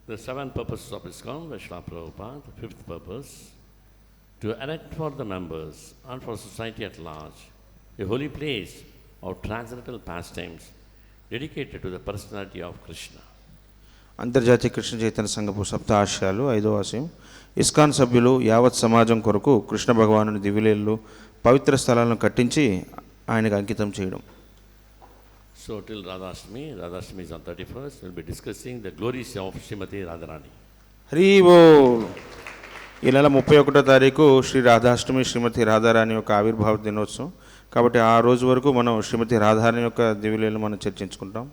The 7 purposes of ISKCON by Srila Prabhupada. The 5th purpose, to erect for the members and for society at large a holy place of transcendental pastimes dedicated to the personality of Krishna. అంతర్జాతీయ కృష్ణ చైతన్య సంఘపు సప్త ఆశయాలు 5వ ఆశయం, ISKCON సభ్యులు యావత్ సమాజం కొరకు కృష్ణ భగవానుని దివ్యలీలలు పవిత్ర స్థలాలను కట్టించి ఆయనకు అంకితం చేయడం. So till Radhashtami is on 31st, we'll be discussing the glories of Srimati Radharani. Hari బోల్. ఈ నెల 31వ తారీఖు శ్రీ రాధాష్టమి శ్రీమతి రాధారాణి యొక్క ఆవిర్భావ దినోత్సవం కాబట్టి ఆ రోజు వరకు మనం శ్రీమతి రాధారాణి యొక్క దివ్యలీలను మనం చర్చించుకుంటాం.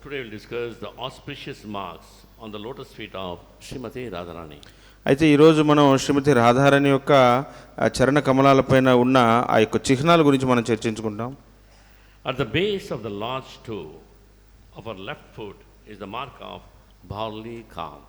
Today we'll discuss the auspicious marks on the lotus feet of Srimati Radharani. అయితే ఈరోజు మనం శ్రీమతి రాధారాణి యొక్క చరణ కమలాలపైన ఉన్న ఆ యొక్క చిహ్నాల గురించి మనం చర్చించుకుంటాం. At the base of the large toe of her left foot is the mark of barley corn.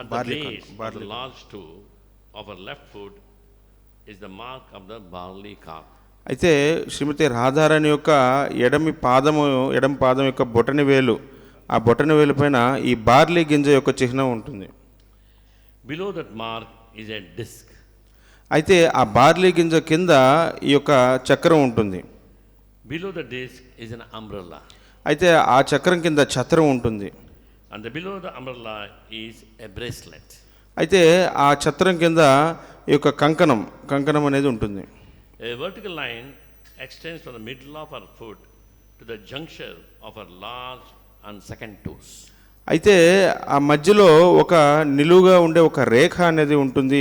At the base of the large toe of her left foot is the mark of the barley corn. అయితే శ్రీమతి రాధారాణి యొక్క ఎడమ పాదం యొక్క బొటని వేలు, ఆ బొటని వేలు పైన ఈ బార్లీ గింజ యొక్క చిహ్నం ఉంటుంది. Below that mark is a disc. అయితే ఆ బార్లీ గింజ కింద ఈ యొక్క చక్రం ఉంటుంది. Below the disc is an umbrella. అయితే ఆ చక్రం కింద ఛత్రం ఉంటుంది. And below the umbrella is a bracelet. అయితే ఆ ఛత్రం కింద ఈ యొక్క కంకణం అనేది ఉంటుంది. A vertical line extends from the middle of her foot to the juncture of her large and second toes. అయితే ఆ మధ్యలో ఒక నిలువుగా ఉండే ఒక రేఖ అనేది ఉంటుంది.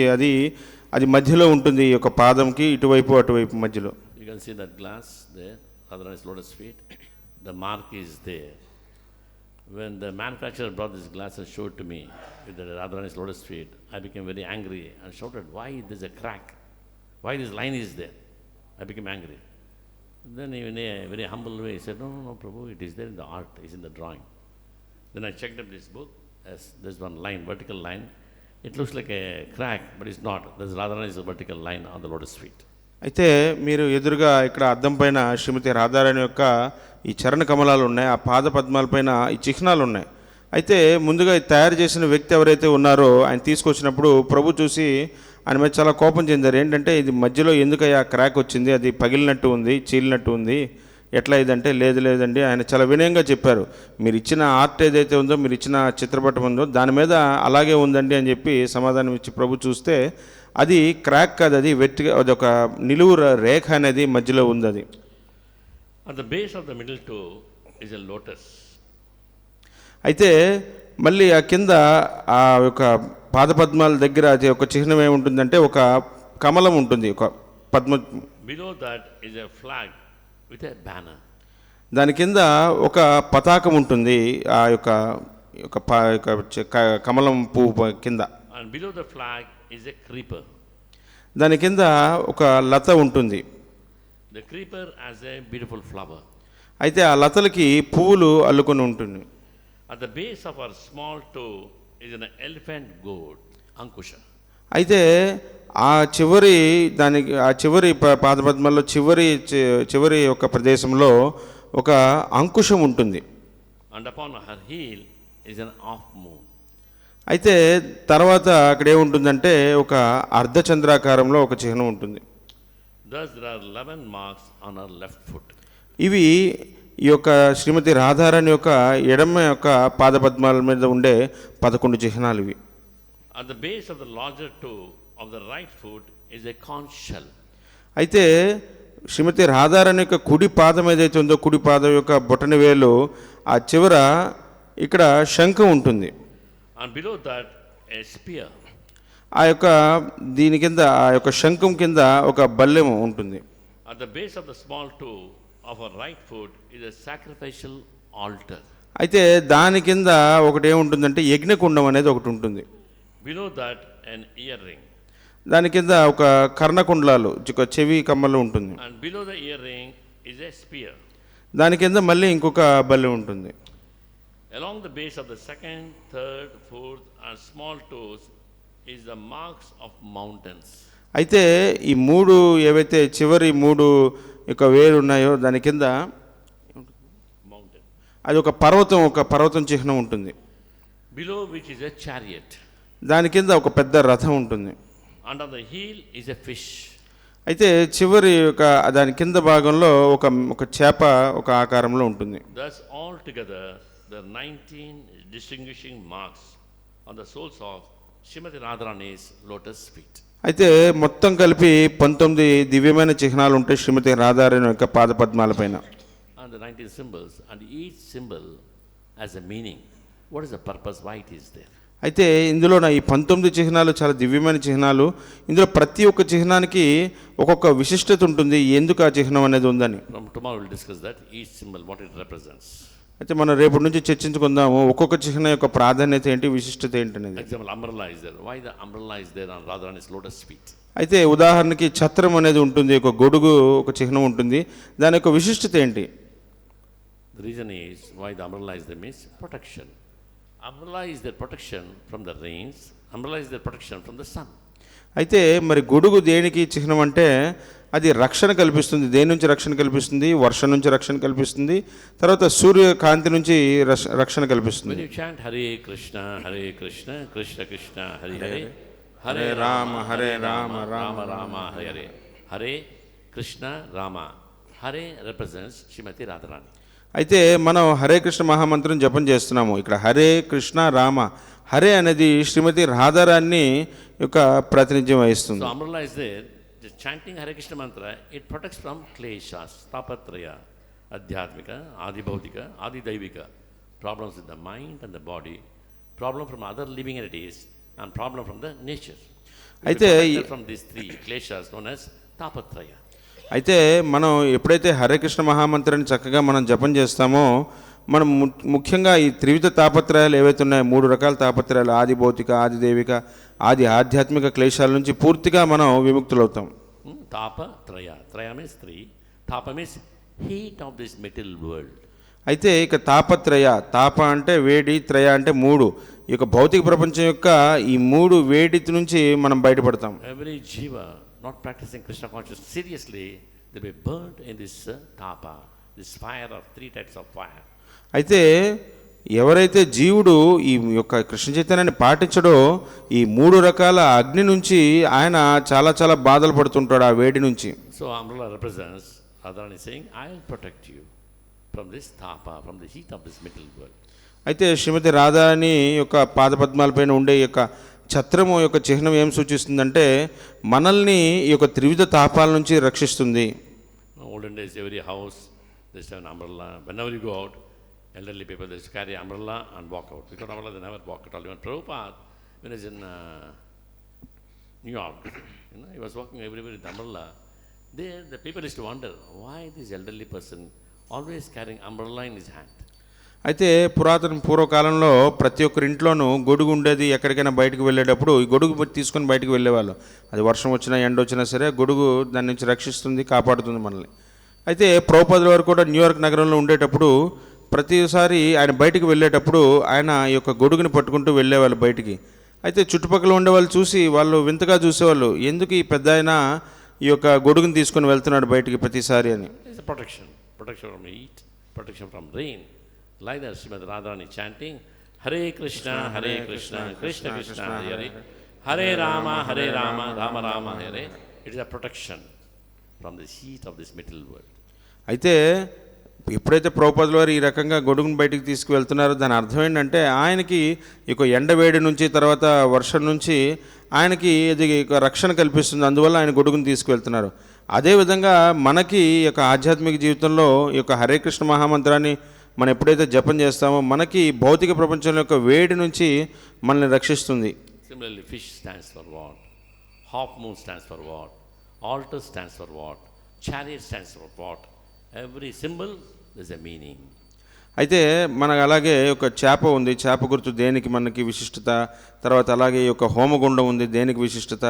అది మధ్యలో ఉంటుంది ఈ యొక్క పాదంకి ఇటువైపు అటువైపు మధ్యలో. You can see that glass there, Radharani's lotus feet. The mark is there. When the manufacturer brought this glass and showed to me with the Radharani's lotus feet, I became very angry and shouted, "Why there's a crack? Why this line is there?" I became angry. Then in a very humble way, he said, No, Prabhu, it is there in the art, it's in the drawing. Then I checked up this book, there's one line, vertical line. It looks like a crack, but it's not. There's Radharani's vertical line on the lotus feet. అయితే మీరు ఎదురుగా ఇక్కడ అద్దం పైన శ్రీమతి రాధారాణి యొక్క ఈ చరణ కమలాలు ఉన్నాయి, ఆ పాద పద్మాలపైన ఈ చిహ్నాలు ఉన్నాయి. అయితే ముందుగా తయారు చేసిన వ్యక్తి ఎవరైతే ఉన్నారో ఆయన తీసుకొచ్చినప్పుడు ప్రభు చూసి ఆయన మీద చాలా కోపం చెందారు. ఏంటంటే ఇది మధ్యలో ఎందుకయ్యా క్రాక్ వచ్చింది, అది పగిలినట్టు ఉంది, చీలినట్టు ఉంది, ఎట్లా ఇదంటే లేదండి. ఆయన చాలా వినయంగా చెప్పారు, మీరు ఇచ్చిన ఆర్ట్ ఏదైతే ఉందో, మీరు ఇచ్చిన చిత్రపటం ఉందో దాని మీద అలాగే ఉందండి అని చెప్పి సమాధానం ఇచ్చి ప్రభు చూస్తే అది క్రాక్ కాదు, అది ఒక నిలువు రేఖ అనేది మధ్యలో ఉంది. అది At the base of the middle toe is a lotus. అయితే మళ్ళీ ఆ కింద ఆ యొక్క పాదపద్మాల దగ్గర అది ఒక చిహ్నం ఏముంటుందంటే ఒక కమలం ఉంటుంది, ఒక Padma. Below that is a flag with a banner. దాని కింద ఒక పతాకం ఉంటుంది, ఆ యొక్క కమలం పువ్వు కింద. And below the flag is a creeper. దాని కింద ఒక లత ఉంటుంది. The creeper has a beautiful flower. అయితే ఆ లతలకి పువ్వులు అల్లుకొని ఉంటుంది. At the base of our small toe is an elephant goat, Ankusha. అయితే ఆ చివరి పాదపద్మాల్లో చివరి యొక్క ప్రదేశంలో ఒక అంకుశం ఉంటుంది. And upon her heel is an half moon. అయితే తర్వాత అక్కడ ఏముంటుందంటే ఒక అర్ధచంద్రాకారంలో ఒక చిహ్నం ఉంటుంది. Thus there are 11 marks on her left foot. ఇవి ఈ యొక్క శ్రీమతి రాధారాణి యొక్క ఎడమ యొక్క పాదపద్మాల మీద ఉండే 11 చిహ్నాలు ఇవి. At the base of the larger toe of the right foot is a conch shell. అయితే శ్రీమతి రాధారాణి యొక్క కుడి పాదం ఏదైతే ఉందో, కుడి పాదం యొక్క బొటని వేలు ఆ చివర ఇక్కడ శంఖం ఉంటుంది. And below that a spear. ఆ యొక్క దీని కింద ఆ యొక్క శంఖం కింద ఒక బల్లెము ఉంటుంది. At the base of the small toe of her right foot is a sacrificial altar. అయితే దాని కింద ఒకటి ఏముంటుందంటే యజ్ఞకుండం అనేది ఒకటి ఉంటుంది. Below that an earring. దాని కింద ఒక కర్ణకుండలాలు, చెవి కమ్మలు ఉంటుంది. And below the earring is a spear. దాని కింద మళ్ళీ ఇంకొక బల్లె ఉంటుంది. Along the base of the second, third, fourth and small toes is the marks of mountains. అయితే ఈ మూడు ఏవైతే చివరి మూడు యొక్క వేలు ఉన్నాయో దాని కింద అది ఒక పర్వతం చిహ్నం ఉంటుంది. below which is a chariot. దాని కింద ఒక పెద్ద రథం ఉంటుంది. Under the heel is a fish. అయితే చివరి దాని కింద భాగంలో ఒక చేప ఒక ఆకారంలో ఉంటుంది. Thus altogether the 19 distinguishing marks on the soles of Srimati Radharani's lotus feet. అయితే మొత్తం కలిపి 19 దివ్యమైన చిహ్నాలు ఉంటాయి శ్రీమతి రాధారాణి యొక్క పాద పద్మాలపైన. And the 19 symbols, and each symbol has a meaning. What is the purpose? Why it is there? అయితే ఇందులో ఈ 19 చిహ్నాలు చాలా దివ్యమైన చిహ్నాలు. ఇందులో ప్రతి ఒక్క చిహ్నానికి ఒక్కొక్క విశిష్టత ఉంటుంది, ఎందుకు ఆ చిహ్నం అనేది ఉందని. From tomorrow we'll discuss that, each symbol, what it represents. అయితే మనం రేపటి నుంచి చర్చించుకుందాము ఒక్కొక్క చిహ్నం యొక్క ప్రాధాన్యత ఏంటి, విశిష్టత ఏంటి అనేది. Example, umbrella is there. Why the umbrella is there on Radharani's lotus feet? అయితే ఉదాహరణకి ఛత్రం అనేది ఉంటుంది, ఒక గొడుగు ఒక చిహ్నం ఉంటుంది, దాని యొక్క విశిష్టత ఏంటి? The reason is why the umbrella is there means protection. Umbrella is their protection from the rains. Umbrella is their protection from the sun. అయితే మరి గొడుగు దేనికి చిహ్నం అంటే అది రక్షణ కల్పిస్తుంది. దేని నుంచి రక్షణ కల్పిస్తుంది? వర్షం నుంచి రక్షణ కల్పిస్తుంది, తర్వాత సూర్యకాంతి నుంచి రక్షణ కల్పిస్తుంది. When you chant Hare Krishna Krishna Krishna Hare Hare Hare Rama Hare Rama Rama Rama Hare Hare, Hare Krishna Rama, Hare represents Srimati Radharani. అయితే మనం హరే కృష్ణ మహామంత్రం జపం చేస్తున్నాము. ఇక్కడ హరే కృష్ణ రామ, హరే అనేది శ్రీమతి రాధారాణి యొక్క ప్రాతినిధ్యం వహిస్తుంది. So umbrella is there. Just chanting Hare Krishna mantra, it protects from kleshas, tapatraya, adhyatmika, adi bhautika, adi daivika, problems with the mind and the body, problem from other living entities, and problem from the nature. అయితే from these three kleshas known as tapatraya. అయితే మనం ఎప్పుడైతే హరే కృష్ణ మహామంత్రాన్ని చక్కగా మనం జపం చేస్తామో, మనం ముఖ్యంగా ఈ త్రివిధ తాపత్రయాలు ఏవైతే ఉన్నాయో, 3 రకాల తాపత్రయాలు, ఆది భౌతిక, ఆది దైవిక, ఆది ఆధ్యాత్మిక క్లేశాల నుంచి పూర్తిగా మనం విముక్తులవుతాం. Tapatraya, traya means 3, tapa means heat of this material world. అయితే ఇక తాప అంటే వేడి, త్రయ అంటే 3. ఈ యొక్క భౌతిక ప్రపంచం యొక్క ఈ 3 వేడి నుంచి మనం బయటపడతాం. Every jiva not practicing Krishna consciousness seriously, they will be burnt in this tapa, this fire of 3 types of fire. అయితే ఎవరైతే జీవుడు ఈ యొక్క కృష్ణ చైతన్యాన్ని పాటించడో, ఈ 3 రకాల అగ్ని నుంచి ఆయన చాలా చాలా బాధలు పడుతుంటాడు, ఆ వేడి నుంచి. So umbrella represents Radharani saying, I will protect you from this tapa, from the heat of this material world. అయితే శ్రీమతి రాధారాణి యొక్క పాదపద్మాలపైన ఉండే ఈ యొక్క ఛత్రము యొక్క చిహ్నం ఏం సూచిస్తుందంటే, మనల్ని ఈ యొక్క త్రివిధ తాపాల నుంచి రక్షిస్తుంది. Olden days, every house they have an umbrella. Whenever you go out, elderly people they carry umbrella and walk out. Without umbrella, they never walk at all. Even Prabhupada, when he was in New York, he was walking everywhere with umbrella. There, the people used to wonder why this elderly person always carrying umbrella in his hand. అయితే పూర్వకాలంలో ప్రతి ఒక్కరి ఇంట్లోనూ గొడుగు ఉండేది. ఎక్కడికైనా బయటకు వెళ్ళేటప్పుడు ఈ గొడుగు తీసుకొని బయటకు వెళ్ళేవాళ్ళు. అది వర్షం వచ్చినా ఎండ వచ్చినా సరే గొడుగు దాని నుంచి రక్షిస్తుంది, కాపాడుతుంది మనల్ని. అయితే ప్రభుపాదుల వారు కూడా న్యూయార్క్ నగరంలో ఉండేటప్పుడు ప్రతిసారి ఆయన బయటికి వెళ్ళేటప్పుడు ఆయన ఈ యొక్క గొడుగుని పట్టుకుంటూ వెళ్ళేవాళ్ళు బయటికి. అయితే చుట్టుపక్కల ఉండేవాళ్ళు చూసి వాళ్ళు వింతగా చూసేవాళ్ళు, ఎందుకు ఈ పెద్ద ఆయన ఈ యొక్క గొడుగుని తీసుకొని వెళ్తున్నాడు బయటికి ప్రతిసారి అని. Protection from heat, protection from rain. Like that, Srimati Radharani chanting Hare Krishna Krishna Krishna Hare Hare, Hare Rama Rama Rama Hare. It is a protection from the heat of this material world. అయితే ఎప్పుడైతే ప్రభుపాదుల వారు ఈ రకంగా గొడుగును బయటికి తీసుకువెళ్తున్నారో దాని అర్థం ఏంటంటే, ఆయనకి ఇక ఎండవేడి నుంచి తర్వాత వర్షం నుంచి ఆయనకి ఇది రక్షణ కల్పిస్తుంది, అందువల్ల ఆయన గొడుగును తీసుకువెళ్తున్నారు. అదేవిధంగా మనకి ఈ యొక్క ఆధ్యాత్మిక జీవితంలో ఈ యొక్క హరే కృష్ణ మహామంత్రాన్ని మనం ఎప్పుడైతే జపం చేస్తామో మనకి భౌతిక ప్రపంచం యొక్క వేడి నుంచి మనల్ని రక్షిస్తుంది. Similarly, fish stands for what? Half moon stands for what? Altar stands for what? Chariot stands for what? Every symbol there's a meaning. అయితే మనకు అలాగే ఒక చేప ఉంది, చేప గుర్తు దేనికి మనకి విశిష్టత, తర్వాత అలాగే ఈ యొక్క హోమగుండం ఉంది దేనికి విశిష్టత,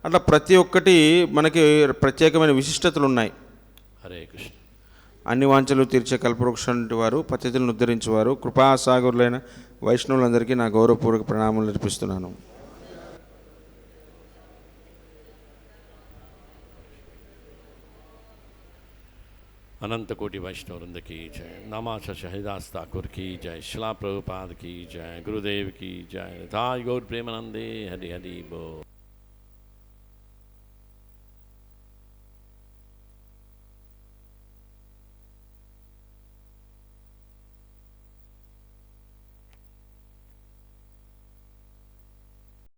అట్లా ప్రతి ఒక్కటి మనకి ప్రత్యేకమైన విశిష్టతలు ఉన్నాయి. హరే కృష్ణ. అన్ని వాంఛలు తీర్చే కల్పవృక్షంటి వారు, పతితులను ఉద్ధరించేవారు, కృపాసాగరులైన వైష్ణవులందరికీ నా గౌరవపూర్వక ప్రణామాలు అర్పిస్తున్నాను. अनंत कोटि वैष्णव वृंद की जय। नमाचा शहीदास ठाकुर की जय। शिला प्रभुपाद की जय। गुरुदेव की जय। निताय गौर प्रेमानंदे। हरि हरि बोल।